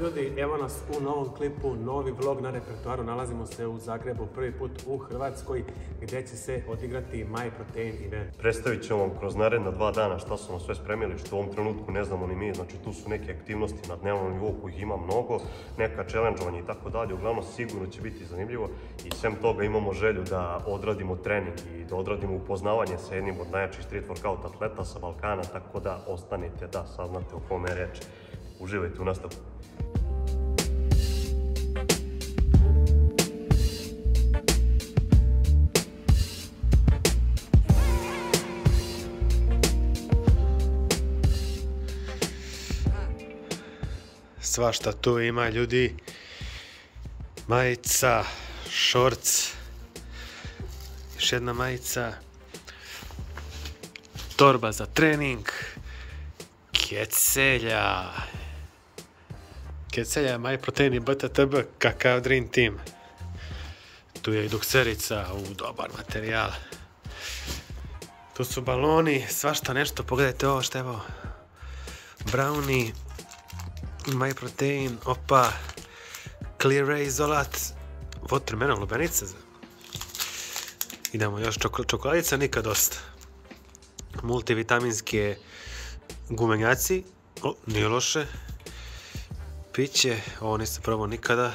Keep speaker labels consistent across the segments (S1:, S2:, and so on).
S1: ljudi, evo nas u novom klipu, novi vlog na repertoaru. Nalazimo se u Zagrebu, prvi put u Hrvatskoj, gdje će se odigrati MyProtein event.
S2: Predstavit ćemo vam kroz naredna 2 dana šta su nam sve spremili, što u ovom trenutku ne znamo ni mi. Znači tu su neke aktivnosti na dnevnom nivou kojih ima mnogo, neka challengeovanja i tako dalje. Uglavnom sigurno će biti zanimljivo i svem toga imamo želju da odradimo trening i da odradimo upoznavanje sa jednim od najjačih street workout atleta sa Balkana, tako da ostanite da saznate o kome je reč. Uživajte u nastavku.
S1: Svašta tu ima ljudi, majica, šorc, još jedna majica, torba za trening, kecelja, MyProtein i BTTB, kakav dream team. Tu je i dukserica, dobar materijal. Tu su baloni, svašta nešto, pogledajte ovo što je ovo, brownie, MyProtein, opa, Clear Ray izolat, watermelon, lubenica. Idemo još čokoladica, nikad dosta. Multivitaminske gumenjaci, nije loše. Piće, ovo nisam probao nikada.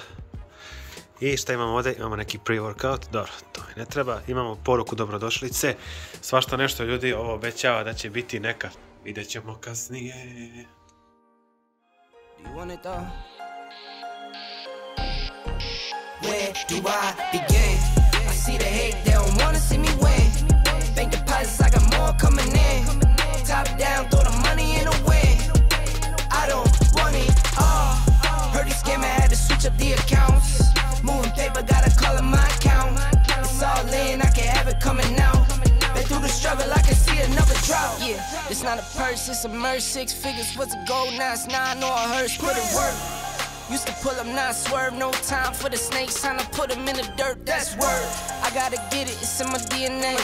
S1: I šta imamo ovdje? Imamo neki pre-workout, dobro, to mi ne treba. Imamo poruku dobrodošlice, svašta nešto ljudi, ovo obećava da će biti neka. Vidjet ćemo kasnije. You want it though? Where do I begin? I see the hate, they don't wanna see me win. Bank deposits, I got more coming in. Top down, throw the money in the wind. I don't want it all. Heard he scammer, had to switch up the accounts. Moving paper, gotta call it my account. It's all in, I can have it coming out. Been through the struggle, I can see another drought. Yeah, it's not a purse, it's a merch. 6 figures was a goal, now it's 9 or a hearse. Put it work. Used to pull up, not swerve. No time for the snakes, time to put them in the dirt. That's word. I gotta get it, it's in my DNA.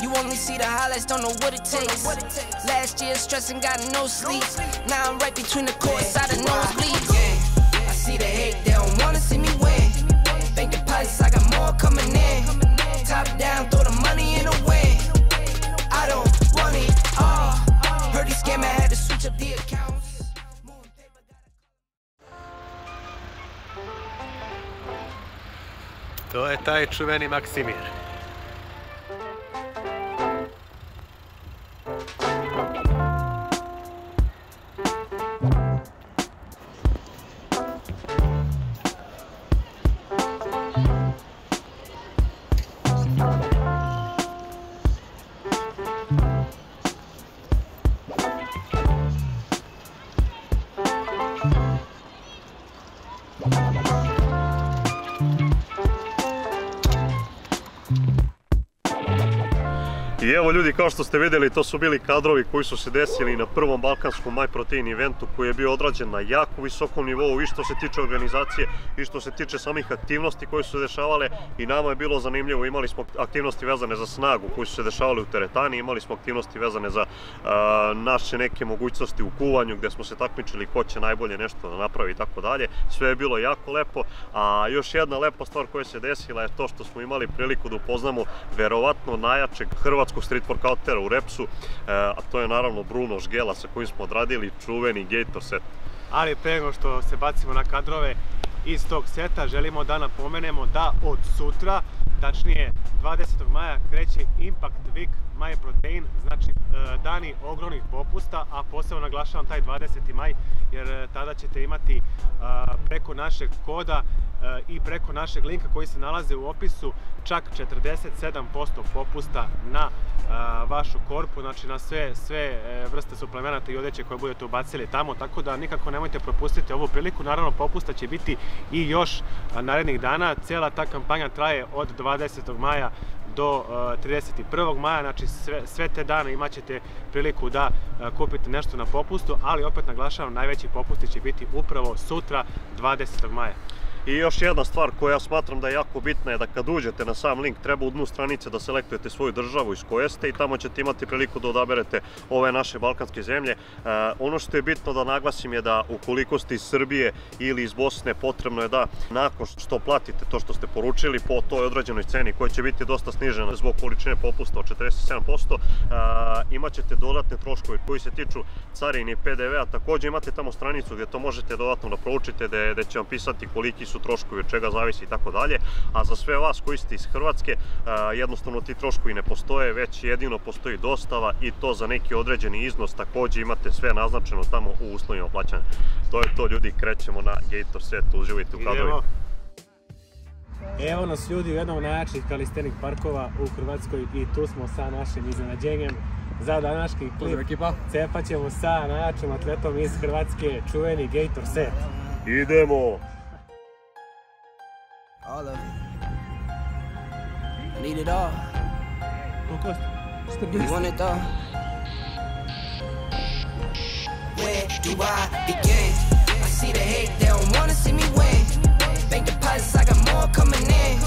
S1: You only see the highlights, don't know what it takes. Last year stressing, got no sleep. Now I'm right between the courts, out of nosebleeds. I see the hate, they don't wanna see me win. Bank deposits, I got more coming in. Top down, throw the money in the wind. I don't want it all. Heard he scammer, had to switch up the accounts. To je taj čuveni Maksimir.
S2: I evo ljudi, kao što ste vidjeli, to su bili kadrovi koji su se desili na prvom balkanskom MyProtein eventu koji je bio odrađen na jako visokom nivou i što se tiče organizacije i što se tiče samih aktivnosti koje su se dešavale. I nama je bilo zanimljivo, imali smo aktivnosti vezane za snagu koje su se dešavale u teretani, imali smo aktivnosti vezane za naše neke mogućnosti u kuvanju gdje smo se takmičili ko će najbolje nešto da napravi i tako dalje. Sve je bilo jako lepo, a još jedna lepa stvar koja se desila je to što smo imali priliku da upoznamo verovatno najjačeg hrvatskog street workoutera u Repsu, a to je naravno Bruno Žgela sa kojim smo odradili čuveni Gator set.
S1: Ali pre nego što se bacimo na kadrove iz tog seta, želimo da napomenemo da od sutra, tačnije 20. maja, kreće Impact Week MyProtein, znači dani ogromnih popusta, a posebno naglašavam taj 20. maj jer tada ćete imati preko našeg koda i preko našeg linka koji se nalazi u opisu čak 47% popusta na vašu korpu, znači na sve vrste suplemenata i odeće koje budete ubacili tamo, tako da nikako nemojte propustiti ovu priliku. Naravno, popusta će biti i još narednih dana. Cijela ta kampanja traje od 20. maja do 31. maja, znači sve te dane imat ćete priliku da kupite nešto na popustu, ali opet naglašavam, najveći popusti će biti upravo sutra 20. maja.
S2: I još jedna stvar koja smatram da je jako bitna je da kad uđete na sam link treba u dnu stranice da selektujete svoju državu iz koje ste i tamo ćete imati priliku da odaberete ove naše balkanske zemlje. Ono što je bitno da naglasim je da ukoliko ste iz Srbije ili iz Bosne, potrebno je da nakon što platite to što ste poručili po toj određenoj ceni koja će biti dosta snižena zbog količine popusta od 47%, imat ćete dodatne troškove koji se tiču carine i PDV-a. Također imate tamo stranicu gdje to možete dodatno da proučite, gdje će vam pisati koliki su troškovi, od čega zavisi i tako dalje. A za sve vas koji ste iz Hrvatske, jednostavno ti troškovi ne postoje, već jedino postoji dostava i to za neki određeni iznos. Također imate sve naznačeno tamo u uslovima plaćanja. To je to, ljudi, krećemo na Gator set, uživajte u kadrovima.
S3: Evo nas, ljudi, u jednom od najjačih kalistenik parkova u Hrvatskoj i tu smo sa našim iznenađenjem. Za današnji klip cepat ćemo sa najjačim atletom iz Hrvatske, čuveni Gator set.
S2: Idemo!
S1: All of it. I need it all. You want it all? Where do I begin? I see the hate, they don't wanna see me win. Bank deposits, I got more coming in.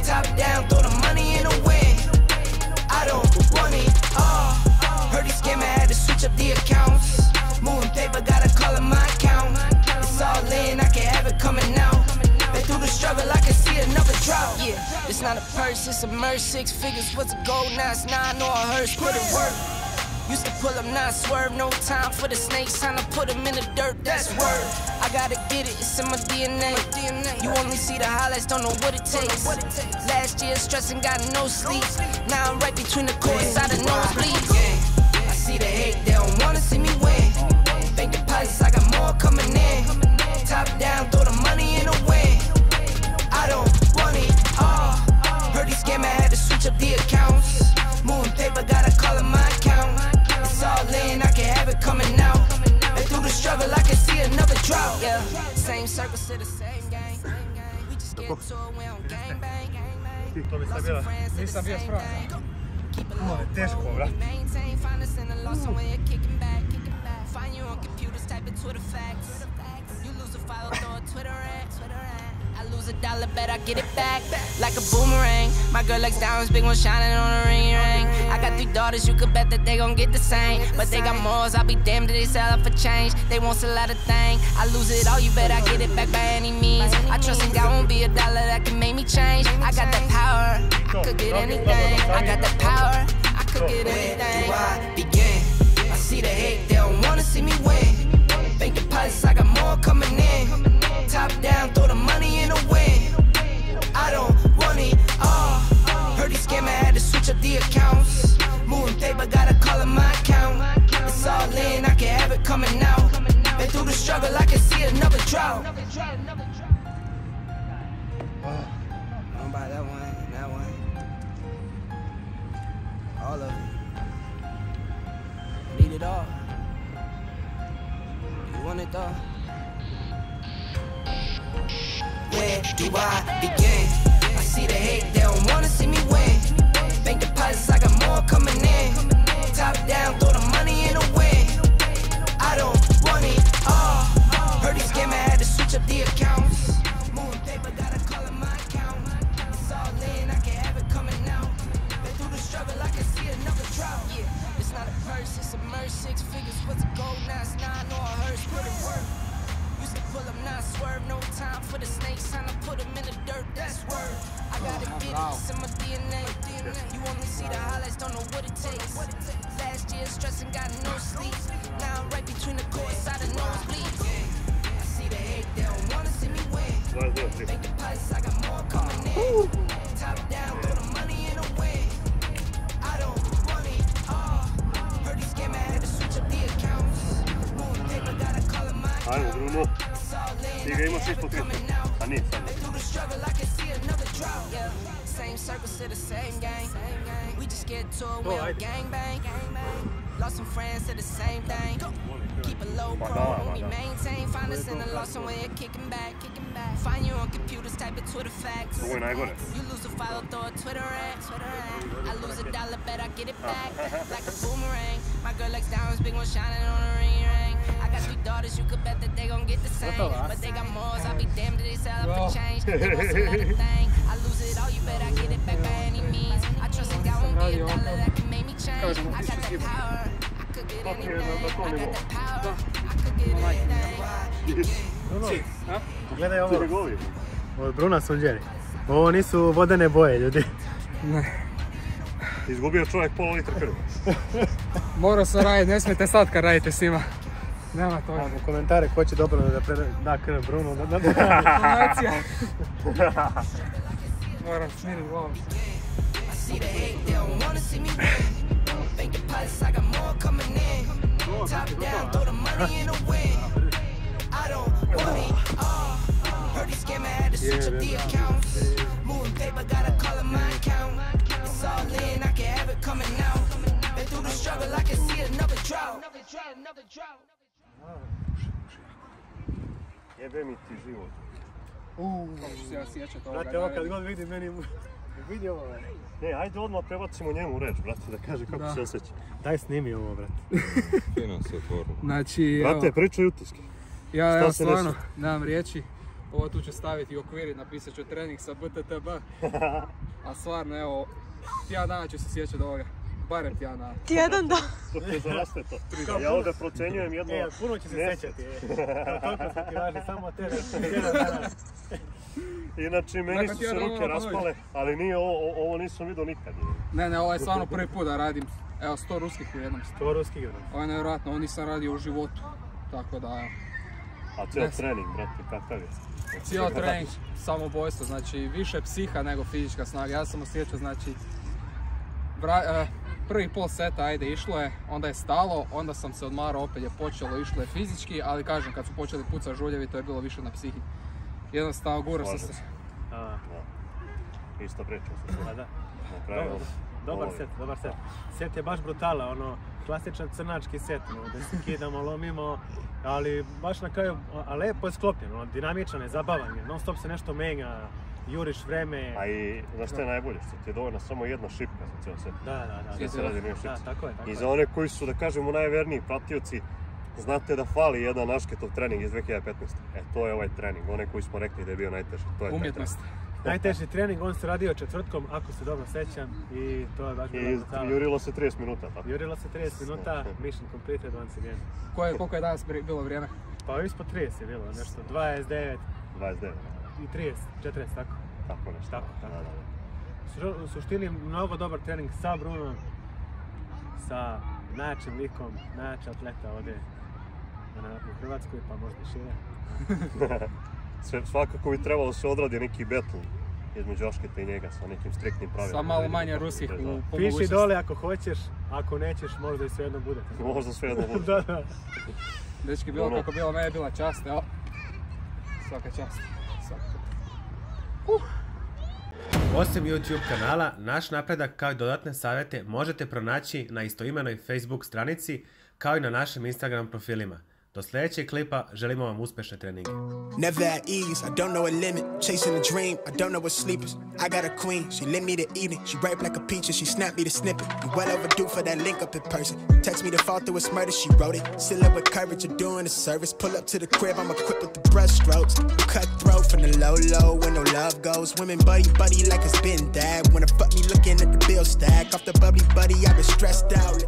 S1: Top down, throw the money in the wind. I don't want it all. Heard he scammer, had to switch up the accounts. Moving paper, gotta call him my account. It's all in, I can have it coming out. Been through the struggle, I can see another drought. Yeah, it's not a purse, it's a merch. 6 figures, what's a gold? Now it's 9 or a hearse, put it work. Used to pull up, not swerve, no time for the snakes, time to put them in the dirt, that's word. I gotta get it, it's in my DNA. You only see the highlights, don't know what it takes. Last year stressing, got no sleep. Now I'm right between the courts, out of nosebleeds. I see the hate, they don't wanna see me win. Bank deposits, I got more coming in. Top down, throw the money in the wind. I don't want it all. Heard he scammer, had to switch up the accounts. Moving paper, gotta call him my account. It's all in, I can have it coming out. And through the struggle, I can see another drought. Yeah, same circles to the same game. We just get to it, we don't gang bang. Lost some friends to the same thing. Keep it low, we maintain. Find us in the lost when you're kicking back. Find you on computers, type in Twitter facts. You lose a follow, throw a Twitter ad. I lose $1, bet I get it back like a boomerang. My girl likes diamonds, big one shining on a ring. I got 3 daughters, you could bet that they gon' get the same. But they got more, I'll be damned if they sell it for change. They won't sell out a thing. I lose it all, you bet I get it back by any means. I trust in God, won't be $1 that can make me change. I got that power, I could get anything. I got that power, I could get anything. Where do I begin? I see the hate, they don't wanna see me win. Bank deposits, I got more coming in. Top down, throw the money in the wind. I don't want it all. Heard he scammer, had to switch up the accounts. Moving paper, gotta call him my account. It's all in, I can have it coming out. Been through the struggle, I can see another drought. Don't buy that one, that one. All of it. Need it all. You want it all? Where do I begin? I see the hate, they don't wanna see me win. Bank deposits, I got more coming in. Top down, throw the money in the wind. I don't want it all. Heard he scammer, had to switch up the accounts. Moving paper, gotta call him my account. It's all in, I can have it coming out. Been through the struggle, I can see another drought. Yeah, it's not a purse, it's a merch. 6 figures, what's a gold? Now it's 9 or a hearse, put it work. Used to pull up, not swerve, no time for the snakes, time to put them in the dirt, that's word. I gotta get it, it's in my DNA. You only see the highlights, don't know what it takes. Last year stressing, got no sleep. Now I'm right between the courts, out of nosebleeds. I see the hate, they don't wanna see me win. Bank deposits, I got more coming in. Top down, throw the money in the wind. I don't want it all. Heard he scammer, had to switch up the accounts. Moving paper, gotta call him my account.
S2: Ajmo, Bruno. Ti ga imaš ispod 300. A nije sad. Same circles to the same gang. We just get to it, we don't gang bang. Lost some friends to the same thing. Keep a low pro, we maintain. Find us in the lost somewhere, kicking back. Find you on computers, type in Twitter facts. You lose a follow, throw a Twitter ad. I lose $1, bet I get it back like a boomerang. My girl likes diamonds, big one shining on a ring. I got 3 daughters, you could bet that they gon' get the same. But they got more, I'll be damned if they sell it for change.
S4: Radio, kažemo, ti što skipa.
S2: Kako je na tom nivou?
S4: Da. Onaj.
S3: Bruno,
S4: A?
S3: gledaj
S2: Ti ne
S3: ovo.
S2: govi.
S3: Od Bruna Solđeri. Ovo nisu vodene boje, ljudi.
S4: Ne.
S2: Izgubio čovjek pola litra krvi.
S4: Morao sam raditi, ne smijete sad kad radite s njima. Nema toga.
S3: U komentare ko će dobro da krv Brunu.
S4: Donacija. Moram smiriti glavu.
S1: See the hate, they don't wanna see me win. Bank deposits, I got more coming in. Top down, throw the money in the wind. I don't want it all. Heard he scammer had to switch up the accounts. Moving paper, gotta call it my account. It's all in, I can have it coming out. Been through the struggle, I can see another drought.
S2: Jebe mi ti život.
S4: Kako ću se ja sjećati ovoga.
S3: Brate, ovo kad god vidim, meni vidi ovo.
S2: Ne, ajde odmah prebacimo njemu reč, brate, da kaže kako se osjeća.
S3: Daj snimi ovo, brate.
S5: Fino se otvorilo.
S4: Znači,
S2: Brate, pričaj utiske.
S4: ja
S2: šta se
S4: stvarno
S2: desilo?
S4: nemam riječi. Ovo tu ću staviti u okvir, napisat ću trening sa BTTB. A stvarno, evo, tjedan dana ću se sjećati ovoga. Barem tjedan dana.
S6: Tjedan dan.
S2: Dok ne zaraste to. Ja ovdje procenjujem jedno...
S3: Puno će se
S2: mjesec.
S3: sjećati. Toliko se ti važi, samo tebe. Tjedan dana.
S2: Inače, meni su se
S4: tjedan
S2: ruke
S4: dana
S2: raspale, ali nije ovo nisam vidio nikad.
S4: Ne, ovo je stvarno prvi put da radim. Evo, 100 ruskih u jednom.
S3: To ruski igra.
S4: Ovo je nevjerojatno, ovo nisam radio u životu. Tako da,
S2: A cijel trening, brate, kakav je?
S4: cijel trening, samobojstvo, znači više psiha nego fizička snaga. Ja sam osjećao, znači, prvi pol seta, ajde, išlo je, onda je stalo, onda sam se odmarao, opet je počelo, išlo je fizički, ali kažem, kad su počeli pucati žuljevi, to je bilo više na psihi. Jednostavno, gurao sam se.
S2: Isto pričao sam se.
S3: A da.
S2: Na kraju,
S3: Dobar set. Set je baš brutala, ono, klasičan crnački set, da se kidamo, lomimo, ali baš na kraju, a lepo je sklopljen, dinamičan je, zabavan je, non stop se nešto menja, juriš vreme.
S2: A i znaš što je najbolje, što ti je dovoljna samo jedna šipka za cijel set.
S3: Da.
S2: Sve se radi nije šipci.
S3: Tako je.
S2: I za one koji su, da kažemo, najverniji pratioci, znate da fali jedan Našketov trening iz 2015. To je ovaj trening, onaj koji smo rekli da je bio najteži. To je taj
S4: Umjetnost.
S3: Najteži trening, on se radio četvrtkom, ako se dobro sećam, i to je baš bilo
S2: I
S3: brutala.
S2: jurilo se 30 minuta, tako?
S3: Jurilo se 30 minuta, mission completed once again.
S4: Koliko je danas bilo vrijeme?
S3: Pa ispod 30 je bilo, nešto, 29
S2: 29.
S3: i 30, 40, tako.
S2: Tako nešto.
S3: Tako.
S2: Da.
S3: U suštini mnogo dobar trening sa Brunom, sa najjačim likom, najjača atleta ovdje u Hrvatskoj, pa možda i šire.
S2: Svakako bi trebalo se odradi neki battle između Ašketa i njega sa nekim striktnim pravilima.
S4: Sa malo manje ruskih u pomogućnosti.
S3: Piši dole ako hoćeš, ako nećeš možda i svejedno bude.
S2: Možda svejedno bude.
S3: Da.
S4: Dečki, bilo kako bilo, mene je bila čast, evo. Svaka čast.
S7: Osim YouTube kanala, naš napredak kao i dodatne savjete možete pronaći na istoimenoj Facebook stranici kao i na našim Instagram profilima. Do sljedećeg klipa želimo vam uspješne treninge.
S8: Never at ease, I don't know a limit. Chasing a dream, I don't know what sleepers. I got a queen, she lit me to evening. She ripe like a peach and she snapped me to snippet. I'm well overdue for that link up in person. Text me to fall through a murder, she wrote it. Still up with courage of doing a service. Pull up to the crib, I'm equipped with the brush strokes. Cutthroat from the low, where no love goes. Women buddy like it's been that. Wanna fuck me looking at the bill stack. Off the bubbly buddy, I've been stressed out.